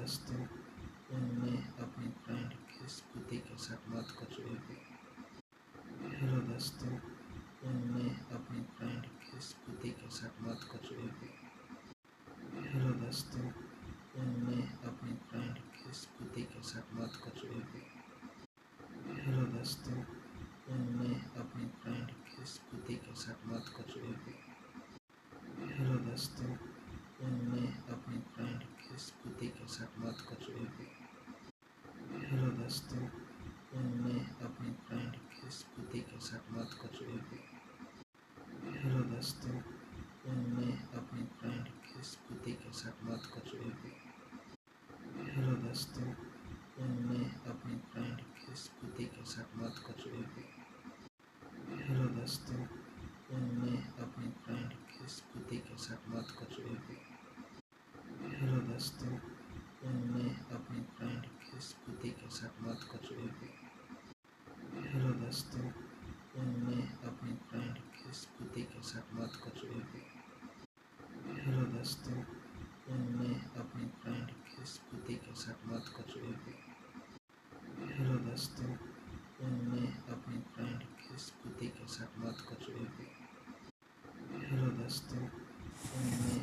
दोस्तों, मैं अपने फ्रेंड की स्मृति के साथ बात कर रही हूँ। हेलो दोस्तों, मैं अपने फ्रेंड की स्मृति के साथ बात कर रही हूँ। हेलो दोस्तों, मैं अपने फ्रेंड की स्मृति के साथ बात कर रही हूँ। हेलो दोस्तों, मैं अपने फ्रेंड की स्मृति के साथ बात कर रही हूँ। हेलो दोस्तों, मैं अपने फ्रेंड की स्मृति के साथ बात कर रही हूँ। हेलो दोस्तों, मैं अपने फ्रेंड की स्मृति के साथ बात कर रही हूँ। हेलो दोस्तों, मैं अपने फ्रेंड की स्मृति के साथ बात कर रही हूँ। हेलो दोस्तों, मैं अपने फ्रेंड की स्मृति के साथ बात कर रही हूँ। हेलो दोस्तों, मैं अपने फ्रेंड की स्मृति के साथ बात कर रही हूँ। हेलो दोस्तों, मैं अपने फ्रेंड की स्मृति के साथ बात कर रही हूँ। हेलो दोस्तों, मैं अपने फ्रेंड की स्मृति के साथ बात कर रही हूँ। हेलो दोस्तों, मैं अपने फ्रेंड की स्मृति के साथ बात कर रही हूँ। हेलो दोस्तों, मैं अपने फ्रेंड की स्मृति के साथ बात कर रही हूँ। हेलो दोस्तों, मैं